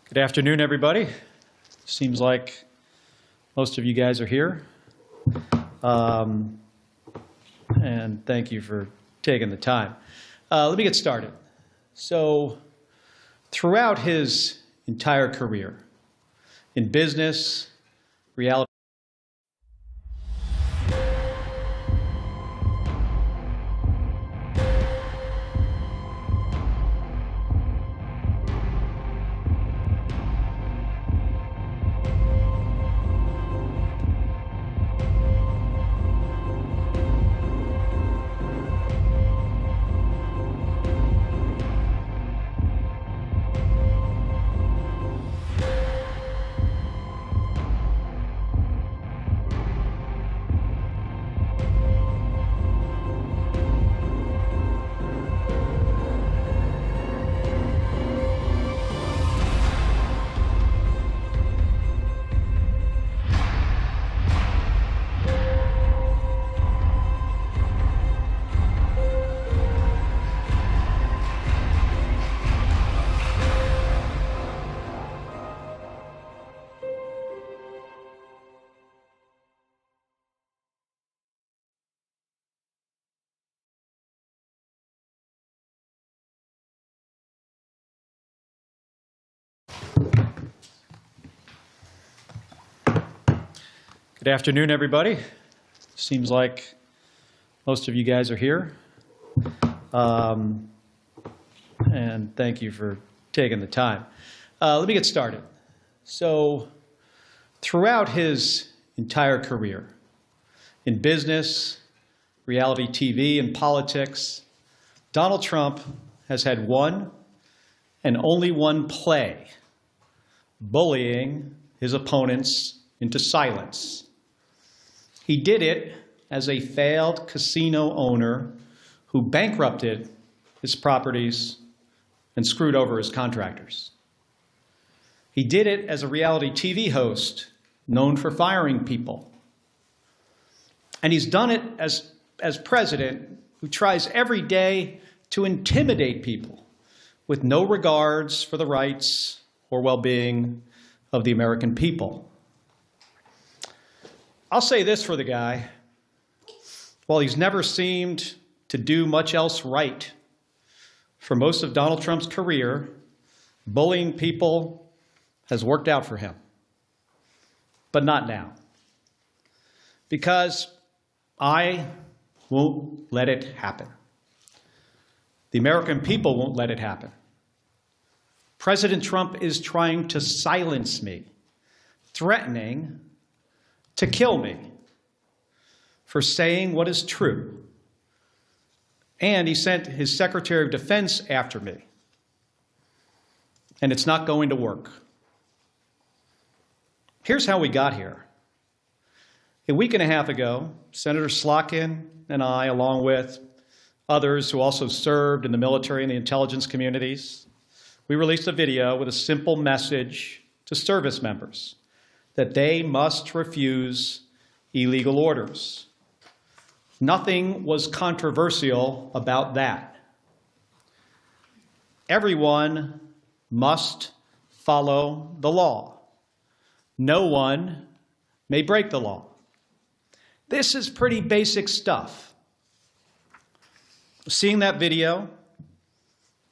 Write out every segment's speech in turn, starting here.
Good afternoon, everybody. Seems like most of you guys are here. And thank you for taking the time. Let me get started. So, throughout his entire career, in business, reality, Good afternoon, everybody. Seems like most of you guys are here. And thank you for taking the time. Let me get started. So, throughout his entire career, in business, reality TV, and politics, Donald Trump has had one and only one play: bullying his opponents into silence. He did it as a failed casino owner who bankrupted his properties and screwed over his contractors. He did it as a reality TV host known for firing people. And he's done it as president who tries every day to intimidate people with no regards for the rights or well-being of the American people. I'll say this for the guy: while he's never seemed to do much else right, for most of Donald Trump's career, bullying people has worked out for him. But not now. Because I won't let it happen. The American people won't let it happen. President Trump is trying to silence me, threatening to kill me for saying what is true. And he sent his Secretary of Defense after me. And it's not going to work. Here's how we got here. A week and a half ago, Senator Slotkin and I, along with others who also served in the military and the intelligence communities, we released a video with a simple message to service members that they must refuse illegal orders. Nothing was controversial about that. Everyone must follow the law. No one may break the law. This is pretty basic stuff. Seeing that video,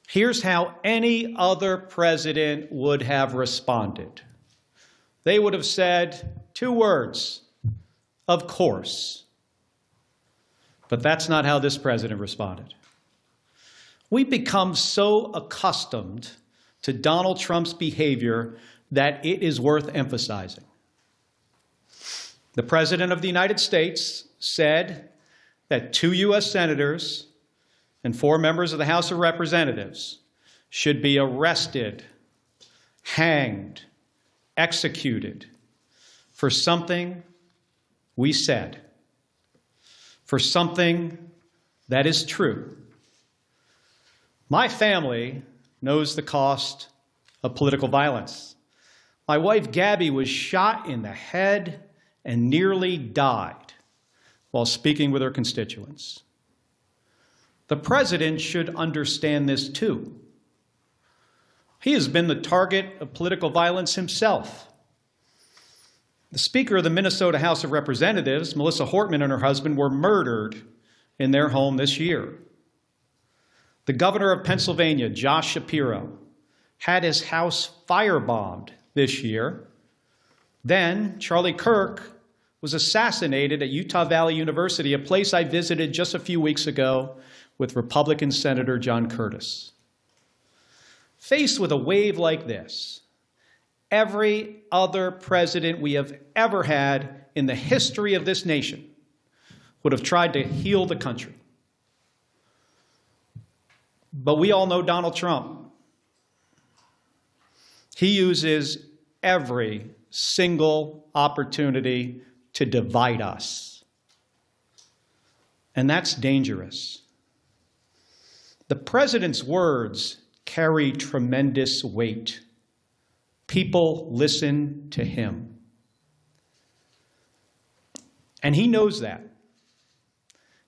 here's how any other president would have responded. They would have said two words: of course. But that's not how this president responded. We've become so accustomed to Donald Trump's behavior that it is worth emphasizing. The President of the United States said that 2 U.S. senators and 4 members of the House of Representatives should be arrested, hanged, executed for something we said, for something that is true. My family knows the cost of political violence. My wife, Gabby, was shot in the head and nearly died while speaking with her constituents. The president should understand this too. He has been the target of political violence himself. The Speaker of the Minnesota House of Representatives, Melissa Hortman, and her husband were murdered in their home this year. The Governor of Pennsylvania, Josh Shapiro, had his house firebombed this year. Then Charlie Kirk was assassinated at Utah Valley University, a place I visited just a few weeks ago with Republican Senator John Curtis. Faced with a wave like this, every other president we have ever had in the history of this nation would have tried to heal the country. But we all know Donald Trump. He uses every single opportunity to divide us. And that's dangerous. The president's words carry tremendous weight. People listen to him. And he knows that.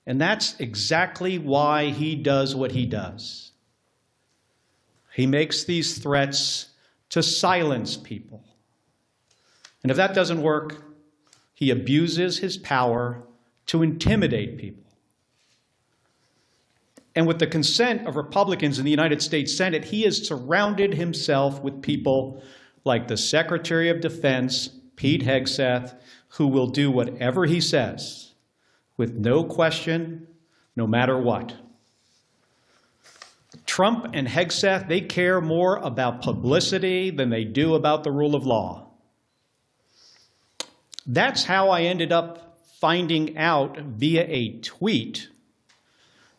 And that's exactly why he does what he does. He makes these threats to silence people. And if that doesn't work, he abuses his power to intimidate people. And with the consent of Republicans in the United States Senate, he has surrounded himself with people like the Secretary of Defense, Pete Hegseth, who will do whatever he says with no question, no matter what. Trump and Hegseth, they care more about publicity than they do about the rule of law. That's how I ended up finding out via a tweet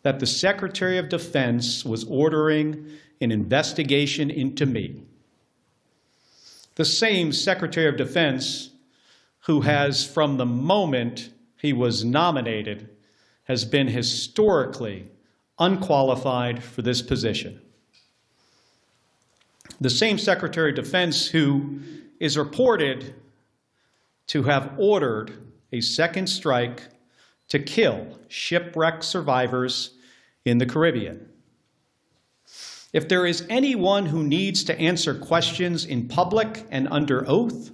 that the Secretary of Defense was ordering an investigation into me. The same Secretary of Defense who has, from the moment he was nominated, has been historically unqualified for this position. The same Secretary of Defense who is reported to have ordered a second strike to kill shipwreck survivors in the Caribbean. If there is anyone who needs to answer questions in public and under oath,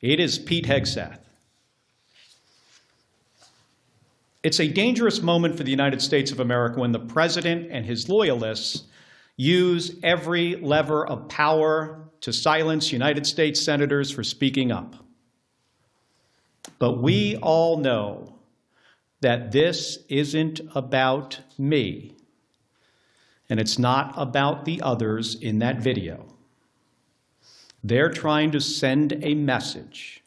it is Pete Hegseth. It's a dangerous moment for the United States of America when the president and his loyalists use every lever of power to silence United States senators for speaking up. But we all know that this isn't about me, and it's not about the others in that video. They're trying to send a message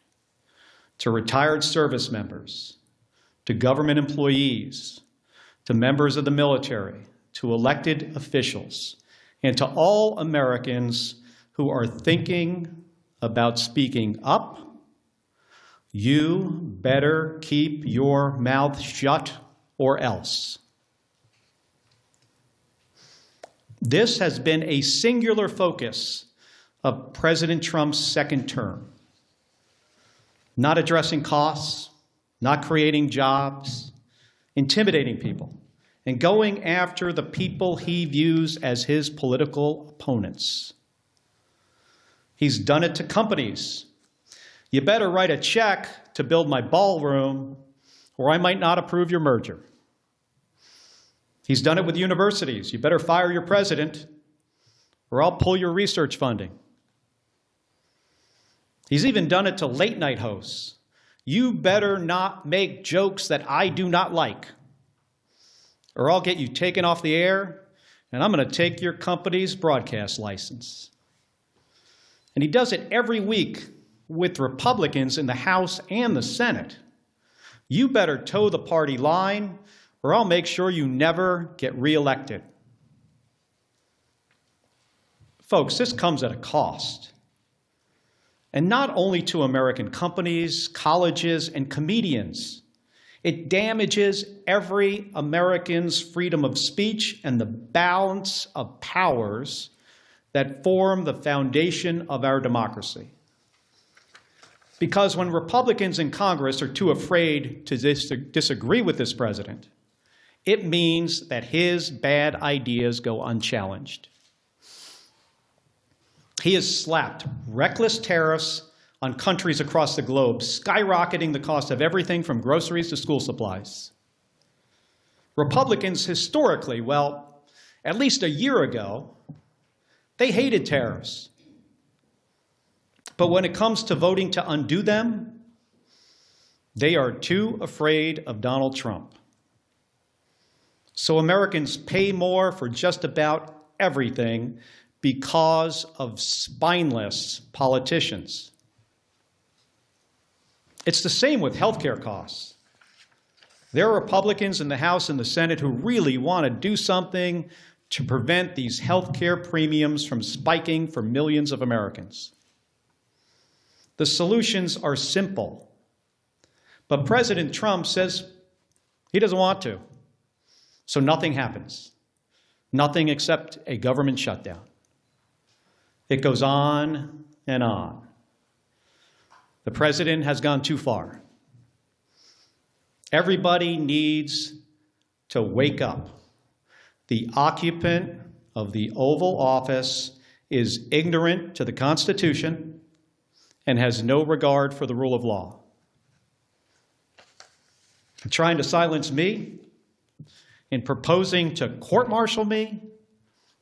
to retired service members, to government employees, to members of the military, to elected officials, and to all Americans who are thinking about speaking up. You better keep your mouth shut or else. This has been a singular focus of President Trump's second term. Not addressing costs, not creating jobs, intimidating people, and going after the people he views as his political opponents. He's done it to companies. You better write a check to build my ballroom, or I might not approve your merger. He's done it with universities. You better fire your president, or I'll pull your research funding. He's even done it to late-night hosts. You better not make jokes that I do not like, or I'll get you taken off the air, and I'm going to take your company's broadcast license. And he does it every week with Republicans in the House and the Senate. You better toe the party line, or I'll make sure you never get reelected. Folks, this comes at a cost. And not only to American companies, colleges, and comedians. It damages every American's freedom of speech and the balance of powers that form the foundation of our democracy. Because when Republicans in Congress are too afraid to disagree with this president, it means that his bad ideas go unchallenged. He has slapped reckless tariffs on countries across the globe, skyrocketing the cost of everything from groceries to school supplies. Republicans historically, well, at least a year ago, they hated tariffs. But when it comes to voting to undo them, they are too afraid of Donald Trump. So Americans pay more for just about everything because of spineless politicians. It's the same with healthcare costs. There are Republicans in the House and the Senate who really want to do something to prevent these healthcare premiums from spiking for millions of Americans. The solutions are simple, but President Trump says he doesn't want to, so nothing happens. Nothing except a government shutdown. It goes on and on. The president has gone too far. Everybody needs to wake up. The occupant of the Oval Office is ignorant to the Constitution and has no regard for the rule of law. In trying to silence me, in proposing to court-martial me,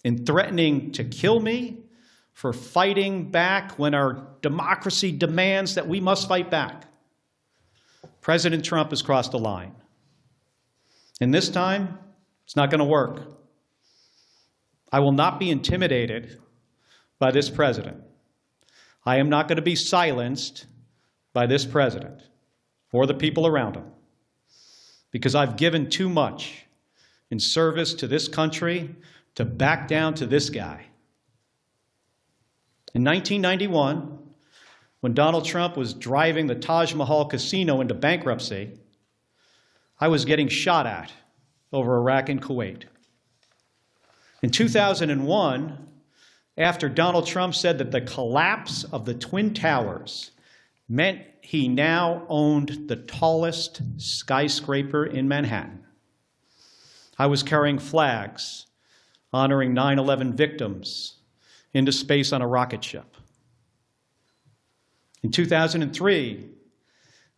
in threatening to kill me, for fighting back when our democracy demands that we must fight back. President Trump has crossed a line. And this time, it's not going to work. I will not be intimidated by this president. I am not going to be silenced by this president or the people around him, because I've given too much in service to this country to back down to this guy. In 1991, when Donald Trump was driving the Taj Mahal casino into bankruptcy, I was getting shot at over Iraq and Kuwait. In 2001, after Donald Trump said that the collapse of the Twin Towers meant he now owned the tallest skyscraper in Manhattan, I was carrying flags honoring 9/11 victims into space on a rocket ship. In 2003,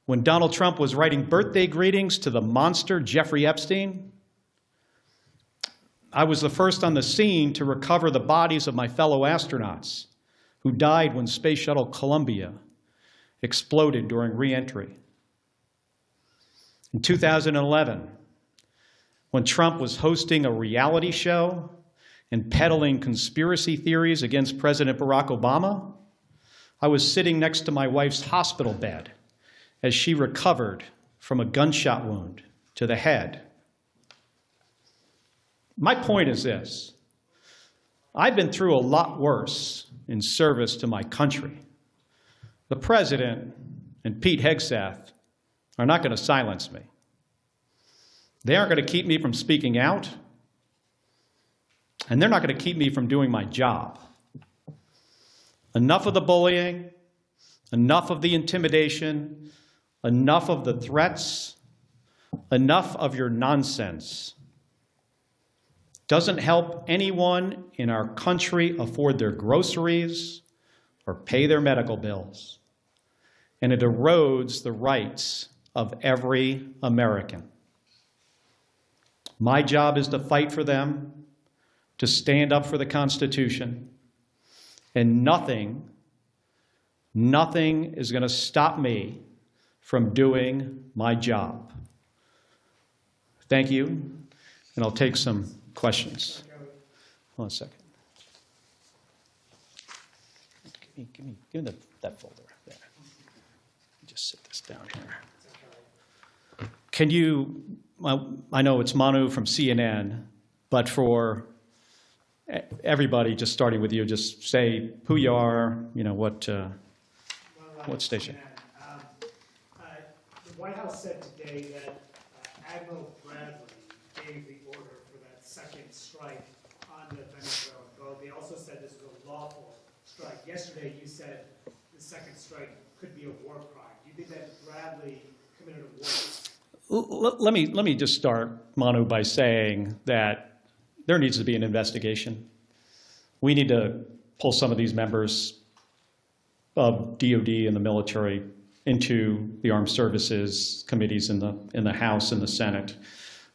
when Donald Trump was writing birthday greetings to the monster Jeffrey Epstein, I was the first on the scene to recover the bodies of my fellow astronauts who died when Space Shuttle Columbia exploded during re-entry. In 2011, when Trump was hosting a reality show and peddling conspiracy theories against President Barack Obama, I was sitting next to my wife's hospital bed as she recovered from a gunshot wound to the head. My point is this: I've been through a lot worse in service to my country. The president and Pete Hegseth are not going to silence me. They aren't going to keep me from speaking out, and they're not going to keep me from doing my job. Enough of the bullying, enough of the intimidation, enough of the threats, enough of your nonsense. Doesn't help anyone in our country afford their groceries or pay their medical bills. And it erodes the rights of every American. My job is to fight for them, to stand up for the Constitution, and nothing is going to stop me from doing my job. Thank you, and I'll take some questions. Hold on a second. Give me that folder there. Just sit this down here. Can you, well, I know it's Manu from CNN, but for everybody, just starting with you, just say who you are, you know, what station. The White House said today that Admiral Bradley gave the order for that second strike on the Venezuelan boat. They also said this was a lawful strike. Yesterday you said the second strike could be a war crime. Do you think that Bradley committed a war? Let me just start, Manu, by saying that there needs to be an investigation. We need to pull some of these members of DOD and the military into the armed services committees in the House and the Senate.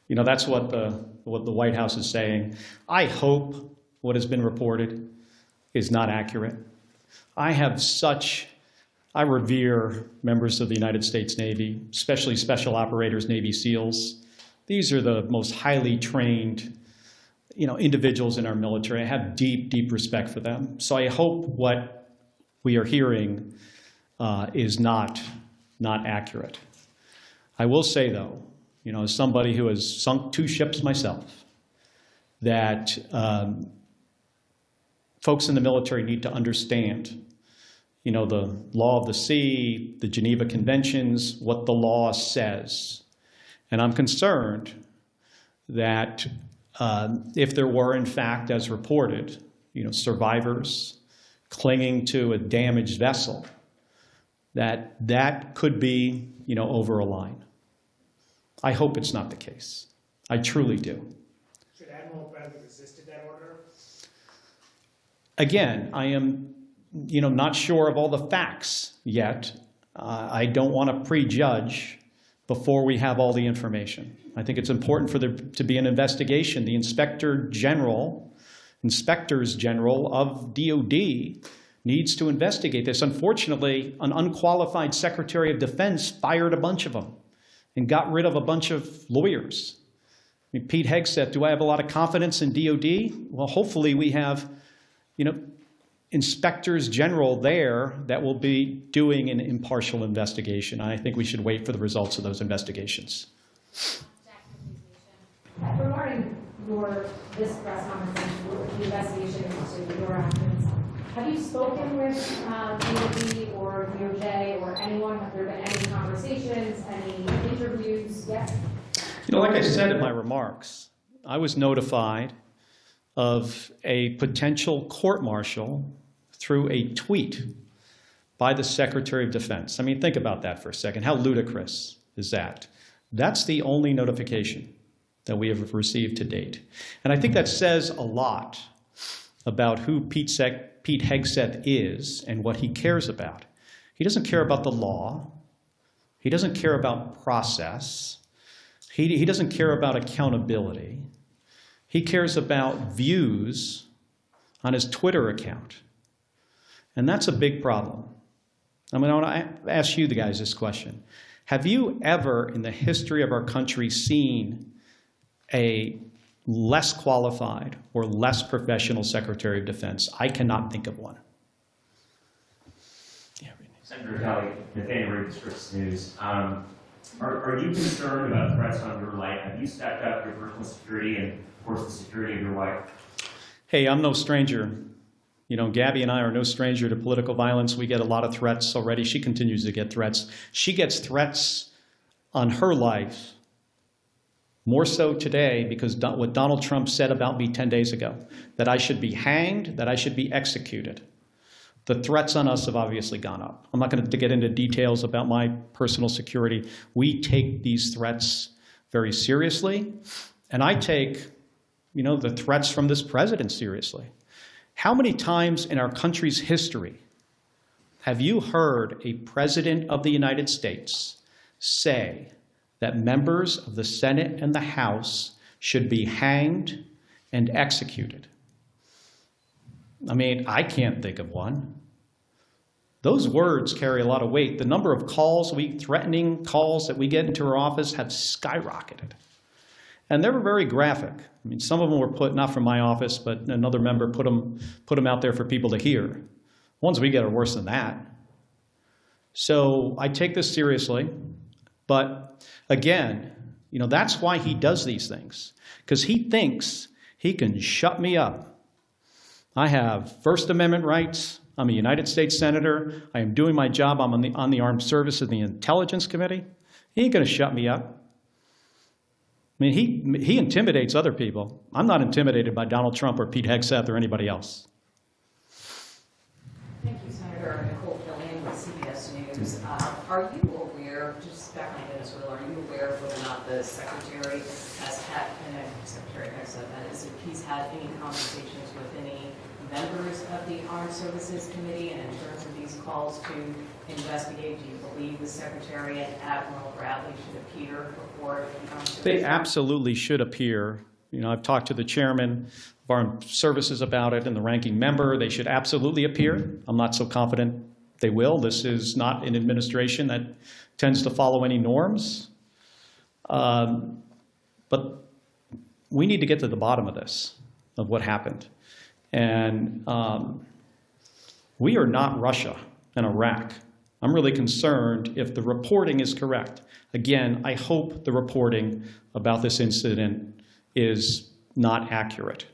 You know, that's what the White House is saying. I hope what has been reported is not accurate. I revere members of the United States Navy, especially special operators, Navy SEALs. These are the most highly trained, you know, individuals in our military. I have deep, deep respect for them. So I hope what we are hearing is not accurate. I will say, though, you know, as somebody who has sunk 2 ships myself, that folks in the military need to understand, you know, the law of the sea, the Geneva Conventions, what the law says. And I'm concerned that if there were, in fact, as reported, you know, survivors clinging to a damaged vessel, that could be, you know, over a line. I hope it's not the case. I truly do. Should Admiral Bradley resisted that order? Again, I am, you know, not sure of all the facts yet. I don't want to prejudge before we have all the information. I think it's important for there to be an investigation. The inspectors general of DOD needs to investigate this. Unfortunately, an unqualified Secretary of Defense fired a bunch of them and got rid of a bunch of lawyers. I mean, Pete Hegseth, do I have a lot of confidence in DOD? Well, hopefully we have, you know, inspectors general there that will be doing an impartial investigation. I think we should wait for the results of those investigations. Regarding this press conference, the investigation into your actions, have you spoken with DOD or DOJ or anyone? Have there been any conversations, any interviews yet? You know, like I said in my remarks, I was notified of a potential court-martial through a tweet by the Secretary of Defense. I mean, think about that for a second. How ludicrous is that? That's the only notification that we have received to date. And I think that says a lot about who Pete Hegseth is and what he cares about. He doesn't care about the law. He doesn't care about process. He doesn't care about accountability. He cares about views on his Twitter account. And that's a big problem. I mean, I want to ask you guys this question. Have you ever in the history of our country seen a less qualified or less professional Secretary of Defense? I cannot think of one. Yeah, Senator Kelly, Nathaniel Reed, Scripps News. Are you concerned about threats on your life? Have you stepped up your personal security and, of course, the security of your wife? Hey, I'm no stranger. You know, Gabby and I are no stranger to political violence. We get a lot of threats already. She continues to get threats. She gets threats on her life, more so today because what Donald Trump said about me 10 days ago, that I should be hanged, that I should be executed. The threats on us have obviously gone up. I'm not going to get into details about my personal security. We take these threats very seriously, and I take, you know, the threats from this president seriously. How many times in our country's history have you heard a president of the United States say that members of the Senate and the House should be hanged and executed? I mean, I can't think of one. Those words carry a lot of weight. The number of calls, threatening calls that we get into our office have skyrocketed. And they were very graphic. I mean, some of them were put, not from my office, but another member put them out there for people to hear. The ones we get are worse than that. So I take this seriously. But again, you know, that's why he does these things, because he thinks he can shut me up. I have First Amendment rights. I'm a United States Senator. I am doing my job. I'm on the Armed Services and the Intelligence Committee. He ain't going to shut me up. I mean, he intimidates other people. I'm not intimidated by Donald Trump or Pete Hegseth or anybody else. Thank you, Senator. Nicole Killian with CBS News. Are you aware, just back on Venezuela, are you aware of whether or not the Secretary has had, Secretary Hegseth, that is, if he's had any conversations with any members of the Armed Services Committee, and in terms of these calls to investigate, do you believe the Secretary and Admiral Bradley should appear before the Armed Services? They absolutely should appear. You know, I've talked to the chairman of Armed Services about it and the ranking member. They should absolutely appear. I'm not so confident they will. This is not an administration that tends to follow any norms. But we need to get to the bottom of this, of what happened. And we are not Russia and Iraq. I'm really concerned if the reporting is correct. Again, I hope the reporting about this incident is not accurate.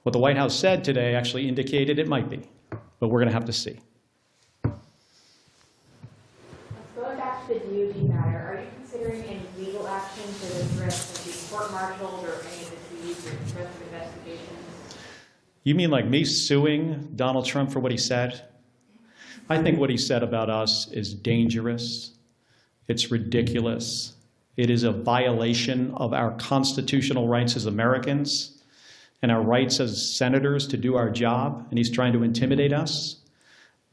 What the White House said today actually indicated it might be, but we're going to have to see. Going back to the DOD matter, are you considering any legal action to this risk of being court-martialed or any of the fees or risk of investigations? You mean like me suing Donald Trump for what he said? I think what he said about us is dangerous. It's ridiculous. It is a violation of our constitutional rights as Americans and our rights as senators to do our job, and he's trying to intimidate us.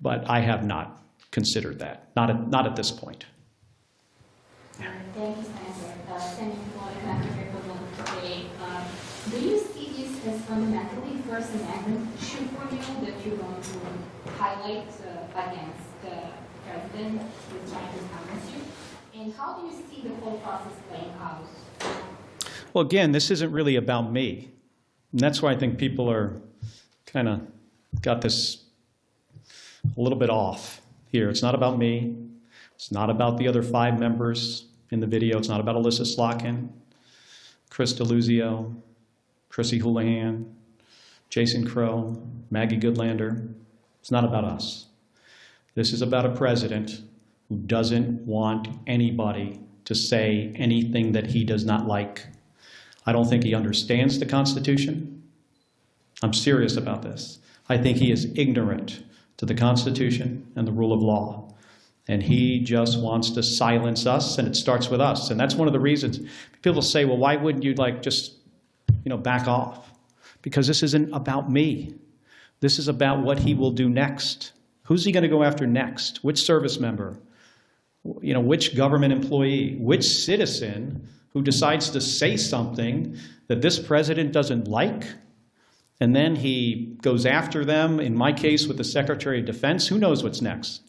But I have not considered that, not at this point. Thank you, Senator. Senator Florida, Republican today. Do you see this as fundamentally First Amendment issue for you that you're going to highlight against the president who's trying to silence you? And how do you see the whole process playing out? Well, again, this isn't really about me. And that's why I think people are kind of got this a little bit off here. It's not about me. It's not about the other 5 members in the video. It's not about Alyssa Slotkin, Chris DeLuzio, Chrissy Houlihan, Jason Crow, Maggie Goodlander. It's not about us. This is about a president who doesn't want anybody to say anything that he does not like. I don't think he understands the Constitution. I'm serious about this. I think he is ignorant to the Constitution and the rule of law. And he just wants to silence us, and it starts with us. And that's one of the reasons people say, well, why wouldn't you just back off? Because this isn't about me. This is about what he will do next. Who's he going to go after next? Which service member? Which government employee? Which citizen who decides to say something that this president doesn't like? And then he goes after them, in my case, with the Secretary of Defense. Who knows what's next?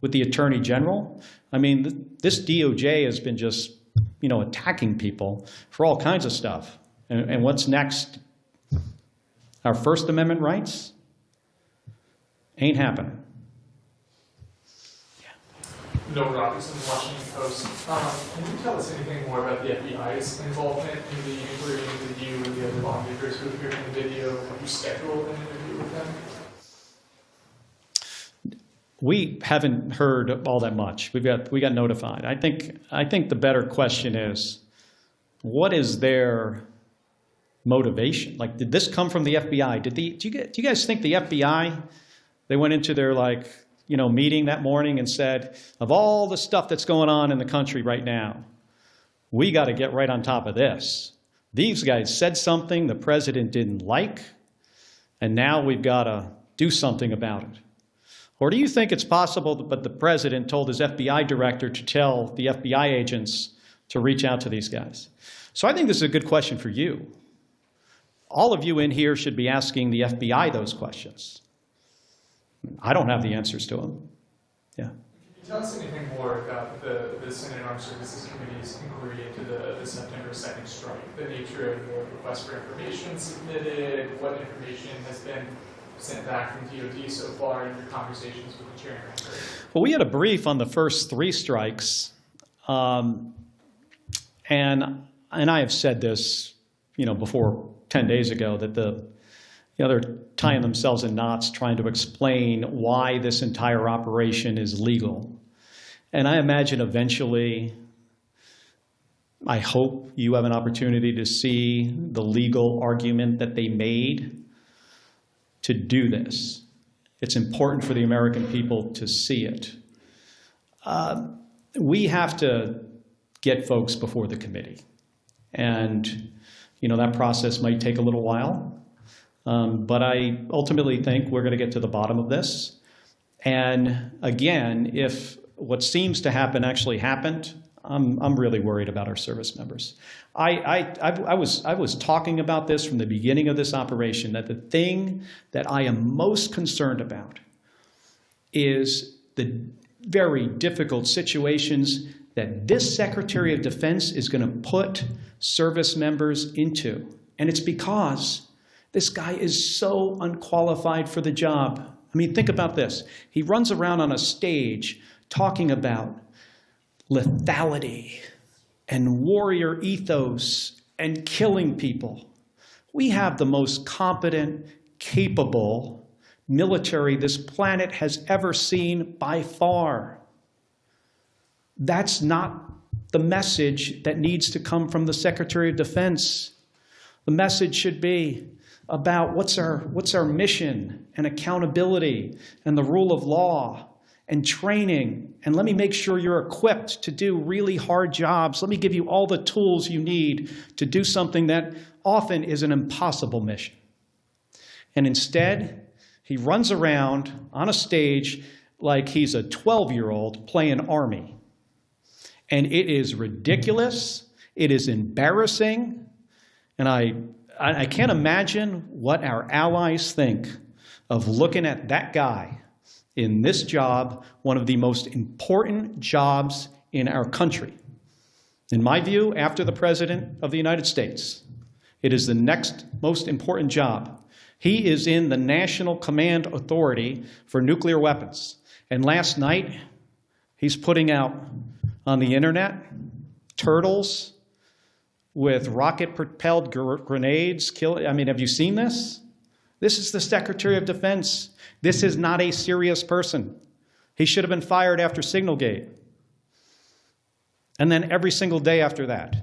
With the Attorney General? I mean, this DOJ has been just, attacking people for all kinds of stuff. And what's next? Our First Amendment rights? Ain't happening. Noah Robertson, Washington Post. Can you tell us anything more about the FBI's involvement in the inquiry into you and the other lawmakers who appeared in the video? Have you scheduled an interview with them? We haven't heard all that much. We got notified. I think the better question is, what is their motivation? Like, did this come from the FBI? Do you guys think the FBI, they went into their meeting that morning and said, of all the stuff that's going on in the country right now, we got to get right on top of this. These guys said something the president didn't like, and now we've got to do something about it. Or do you think it's possible that the president told his FBI director to tell the FBI agents to reach out to these guys? So I think this is a good question for you. All of you in here should be asking the FBI those questions. I don't have the answers to them. Yeah. Can you tell us anything more about the Senate Armed Services Committee's inquiry into the September 2nd strike? The nature of the request for information submitted, what information has been sent back from DOD so far in your conversations with the chairman? Well, we had a brief on the first 3 strikes, and I have said this, before 10 days ago, that they're tying themselves in knots trying to explain why this entire operation is legal. And I imagine eventually, I hope you have an opportunity to see the legal argument that they made to do this. It's important for the American people to see it. We have to get folks before the committee. And, that process might take a little while. But I ultimately think we're going to get to the bottom of this. And again, if what seems to happen actually happened, I'm really worried about our service members. I was talking about this from the beginning of this operation, that the thing that I am most concerned about is the very difficult situations that this Secretary of Defense is going to put service members into. And it's because this guy is so unqualified for the job. I mean, think about this. He runs around on a stage talking about lethality and warrior ethos and killing people. We have the most competent, capable military this planet has ever seen by far. That's not the message that needs to come from the Secretary of Defense. The message should be about what's our mission and accountability and the rule of law and training. And let me make sure you're equipped to do really hard jobs. Let me give you all the tools you need to do something that often is an impossible mission. And instead, he runs around on a stage like he's a 12-year-old playing Army. And it is ridiculous. It is embarrassing. And I can't imagine what our allies think of looking at that guy in this job, one of the most important jobs in our country. In my view, after the President of the United States, it is the next most important job. He is in the National Command Authority for Nuclear Weapons. And last night, he's putting out on the internet turtles with rocket-propelled grenades. I mean, have you seen this? This is the Secretary of Defense. This is not a serious person. He should have been fired after Signalgate. And then every single day after that.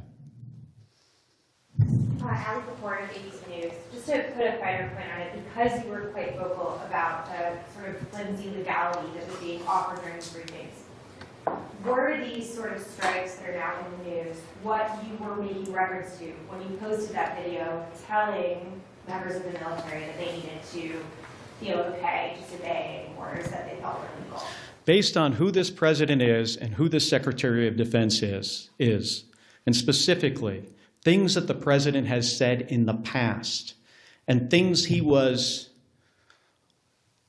Ali Kapoor of ABC News. Just to put a finer point on it, because you were quite vocal about the sort of flimsy legality that was being offered during the briefings, were these sort of strikes that are now in the news what you were making reference to when you posted that video telling members of the military that they needed to feel okay just obeying orders that they felt were illegal? Based on who this president is and who this Secretary of Defense is, and specifically things that the president has said in the past and things he was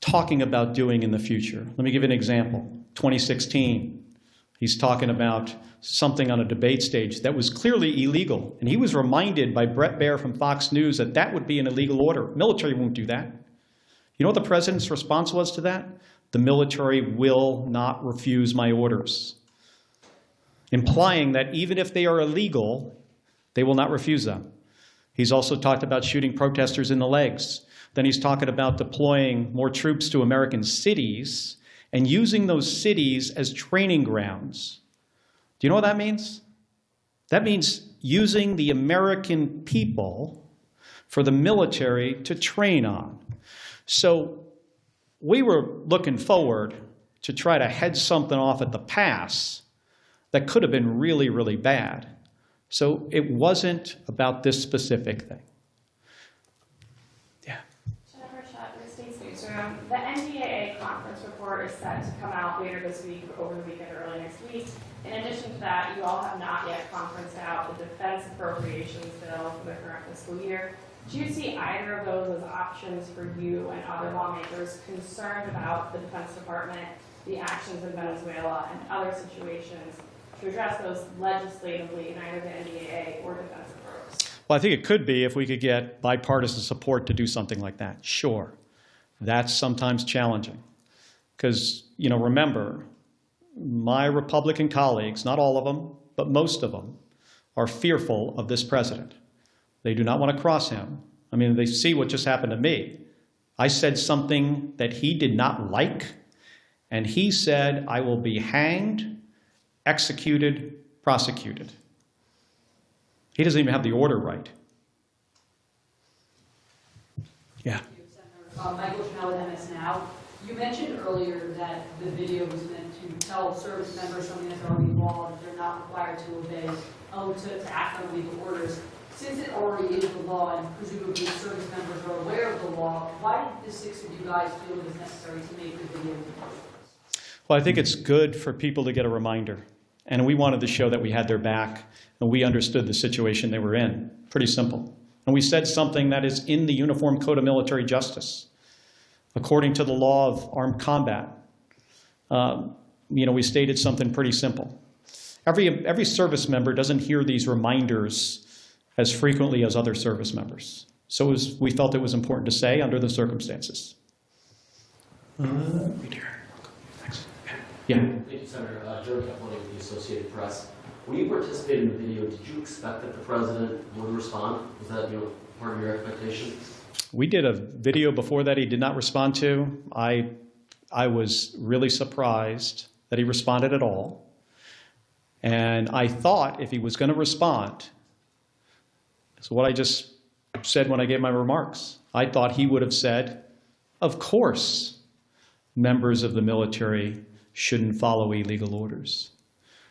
talking about doing in the future. Let me give you an example. 2016, he's talking about something on a debate stage that was clearly illegal. And he was reminded by Bret Baier from Fox News that that would be an illegal order. Military won't do that. You know what the president's response was to that? The military will not refuse my orders. Implying that even if they are illegal, they will not refuse them. He's also talked about shooting protesters in the legs. Then he's talking about deploying more troops to American cities and using those cities as training grounds. Do you know what that means? That means using the American people for the military to train on. So we were looking forward to try to head something off at the pass that could have been really, really bad. So it wasn't about this specific thing. Yeah. Jennifer Schott with States Newsroom. The NDAA conference report is set to come out later this week, over the weekend, or early next week. In addition to that, you all have not yet conferenced out the defense appropriations bill for the current fiscal year. Do you see either of those as options for you and other lawmakers concerned about the Defense Department, the actions in Venezuela, and other situations to address those legislatively in either the NDAA or defense approach? Well, I think it could be if we could get bipartisan support to do something like that. Sure. That's sometimes challenging. Because, you know, remember, my Republican colleagues, not all of them, but most of them, are fearful of this president. They do not want to cross him. I mean, they see what just happened to me. I said something that he did not like, and he said, I will be hanged, executed, prosecuted. He doesn't even have the order right. Yeah. Michael Chanel with MS Now. You mentioned earlier that the video was meant to tell service members something that's already law, that they're not required to obey, to act on legal orders. Since it already is the law, and presumably service members are aware of the law, why did the six of you guys feel it was necessary to make the video in the first place? Well, I think it's good for people to get a reminder. And we wanted to show that we had their back and we understood the situation they were in. Pretty simple. And we said something that is in the Uniform Code of Military Justice. According to the law of armed combat, we stated something pretty simple. Every service member doesn't hear these reminders as frequently as other service members. So we felt it was important to say under the circumstances. Yeah. Thank you, Senator. Joe Capponi with the Associated Press. When you participated in the video, did you expect that the president would respond? Was that part of your expectation? We did a video before that he did not respond to. I was really surprised that he responded at all. And I thought if he was going to respond, so what I just said when I gave my remarks, I thought he would have said, of course, members of the military shouldn't follow illegal orders.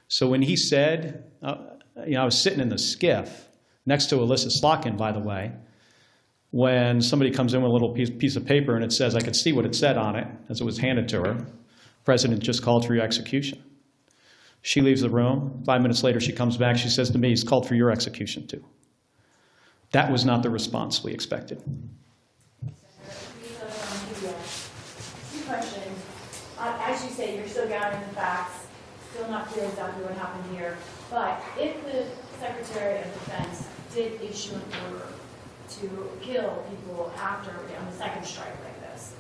So when he said, I was sitting in the skiff next to Alyssa Slotkin, by the way, when somebody comes in with a little piece of paper and it says, I could see what it said on it as it was handed to her, President just called for your execution. She leaves the room. 5 minutes later, she comes back. She says to me, he's called for your execution too. That was not the response we expected. Two questions. As you say, you're still gathering the facts, still not clear exactly what happened here. But if the Secretary of Defense did issue an order to kill people after on the second strike like this,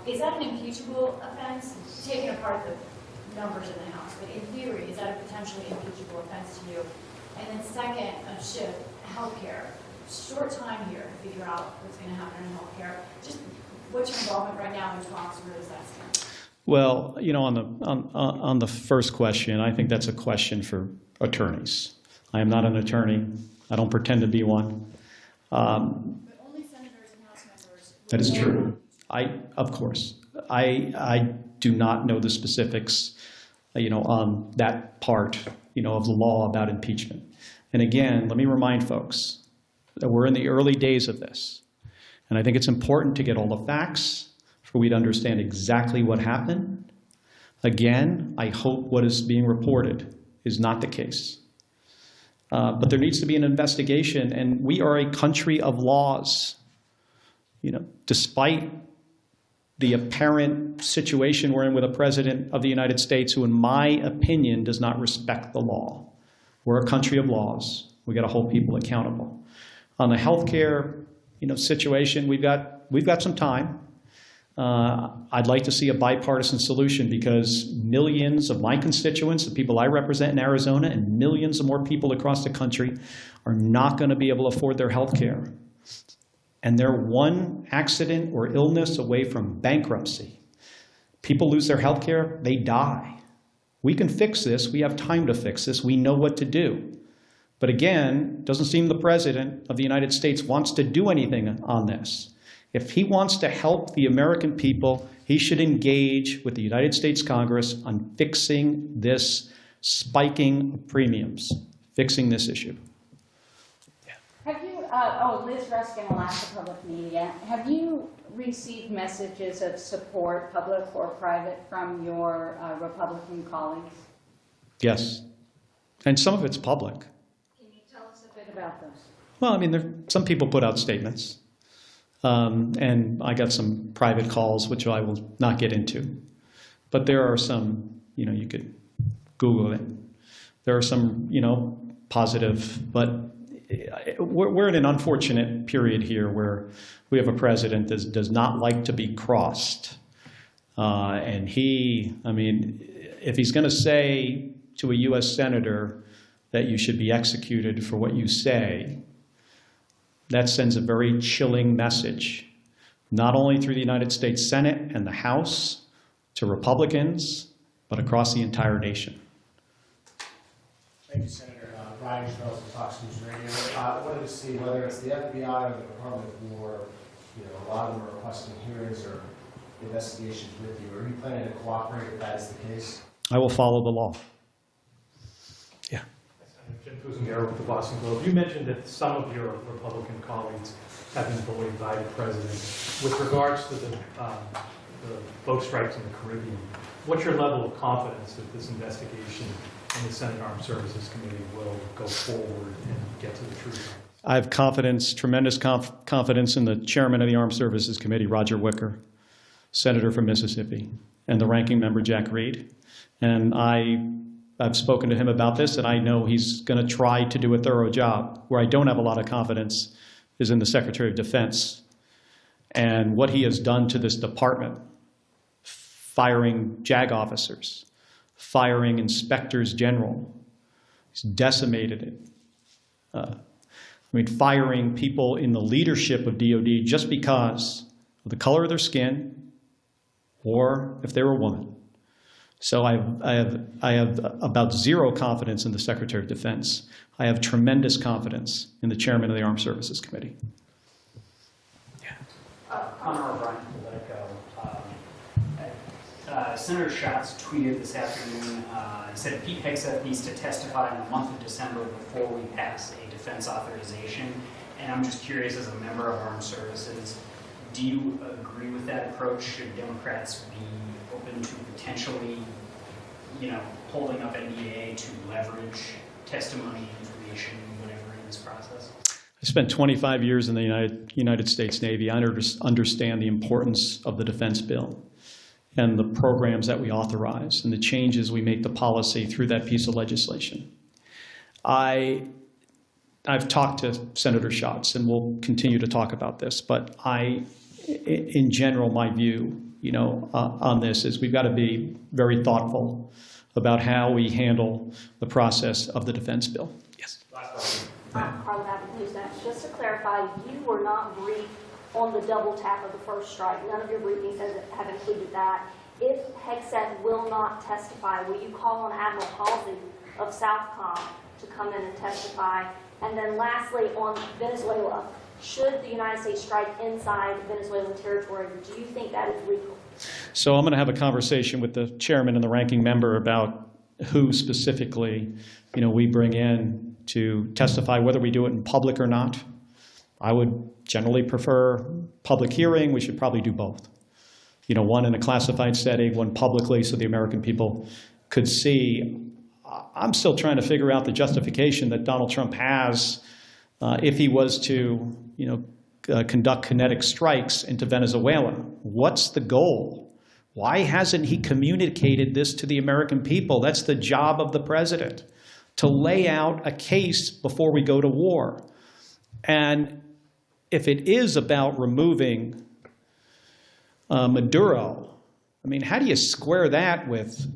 is that an impeachable offense? Taking apart the numbers in the House, but in theory, is that a potentially impeachable offense to you? And then second, healthcare. Short time here to figure out what's going to happen in healthcare. Just what's your involvement right now in talks? Where does that stand? Well, on the first question, I think that's a question for attorneys. I am not an attorney. I don't pretend to be one. But only senators and House members. That is true. Of course. I do not know the specifics, on that part, of the law about impeachment. And again, let me remind folks that we're in the early days of this. And I think it's important to get all the facts for we to understand exactly what happened. Again, I hope what is being reported is not the case. But there needs to be an investigation, and we are a country of laws. Despite the apparent situation we're in with a president of the United States who, in my opinion, does not respect the law. We're a country of laws. We got to hold people accountable. On the healthcare, situation, we've got some time. I'd like to see a bipartisan solution because millions of my constituents, the people I represent in Arizona, and millions of more people across the country are not going to be able to afford their health care. And they're one accident or illness away from bankruptcy. People lose their health care, they die. We can fix this. We have time to fix this. We know what to do. But again, it doesn't seem the President of the United States wants to do anything on this. If he wants to help the American people, he should engage with the United States Congress on fixing this spiking of premiums, fixing this issue. Have you, Liz Ruskin, Alaska Public Media, have you received messages of support, public or private, from your Republican colleagues? Yes, and some of it's public. Can you tell us a bit about those? Well, some people put out statements. And I got some private calls, which I will not get into. But there are some, you could Google it. There are some, positive, but we're in an unfortunate period here where we have a president that does not like to be crossed. And if he's going to say to a U.S. senator that you should be executed for what you say, that sends a very chilling message, not only through the United States Senate and the House to Republicans, but across the entire nation. Thank you, Senator. Ryan Charles from Fox News Radio. I wanted to see whether it's the FBI or the Department of War, a lot of them are requesting hearings or investigations with you. Are you planning to cooperate if that is the case? I will follow the law. Yeah. Jim Pusen, Guerra with the Boston Globe. You mentioned that some of your Republican colleagues have been bullied by the president. With regards to the boat strikes in the Caribbean, what's your level of confidence that this investigation in the Senate Armed Services Committee will go forward and get to the truth? I have confidence, tremendous confidence in the chairman of the Armed Services Committee, Roger Wicker, senator from Mississippi, and the ranking member, Jack Reed. And I've spoken to him about this, and I know he's going to try to do a thorough job. Where I don't have a lot of confidence is in the Secretary of Defense and what he has done to this department, firing JAG officers, firing inspectors general. He's decimated it. Firing people in the leadership of DOD just because of the color of their skin or if they were a woman. So I have about zero confidence in the Secretary of Defense. I have tremendous confidence in the chairman of the Armed Services Committee. Connor O'Brien from Politico. Senator Schatz tweeted this afternoon, said Pete Hegseth needs to testify in the month of December before we pass a defense authorization. And I'm just curious, as a member of Armed Services, do you agree with that approach? Should Democrats be open to potentially, holding up NDAA to leverage testimony, information, whatever in this process? I spent 25 years in the United States Navy. I understand the importance of the defense bill and the programs that we authorize and the changes we make to policy through that piece of legislation. I've talked to Senator Schatz, and we'll continue to talk about this, but in general, my view, on this is we've got to be very thoughtful about how we handle the process of the defense bill. Yes. Carla Babbitt, NewsNet. Just to clarify, you were not briefed on the double tap of the first strike. None of your briefings have included that. If Hegseth will not testify, will you call on Admiral Halsey of Southcom to come in and testify? And then lastly, on Venezuela, should the United States strike inside Venezuelan territory, do you think that is legal? So I'm going to have a conversation with the chairman and the ranking member about who specifically, we bring in to testify, whether we do it in public or not. I would generally prefer public hearing. We should probably do both. One in a classified setting, one publicly, so the American people could see. I'm still trying to figure out the justification that Donald Trump has if he was to, conduct kinetic strikes into Venezuela. What's the goal? Why hasn't he communicated this to the American people? That's the job of the president, to lay out a case before we go to war. And if it is about removing Maduro, how do you square that with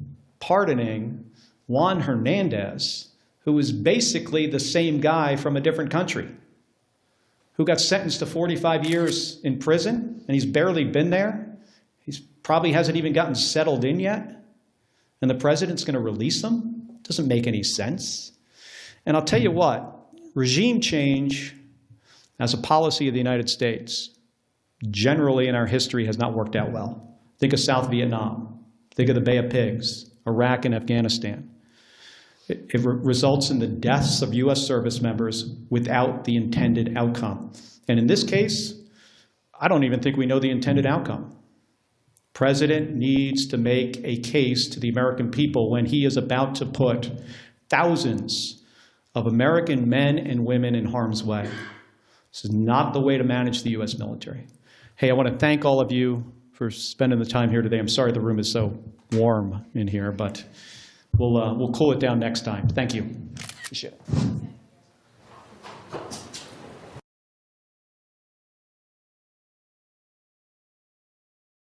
pardoning Juan Hernandez, who is basically the same guy from a different country, who got sentenced to 45 years in prison, and he's barely been there? He probably hasn't even gotten settled in yet, and the president's going to release him? Doesn't make any sense. And I'll tell you what, regime change as a policy of the United States generally in our history has not worked out well. Think of South Vietnam. Think of the Bay of Pigs, Iraq and Afghanistan. It results in the deaths of U.S. service members without the intended outcome. And in this case, I don't even think we know the intended outcome. President needs to make a case to the American people when he is about to put thousands of American men and women in harm's way. This is not the way to manage the U.S. military. Hey, I want to thank all of you for spending the time here today. I'm sorry the room is so warm in here, but we'll cool it down next time. Thank you. Appreciate it.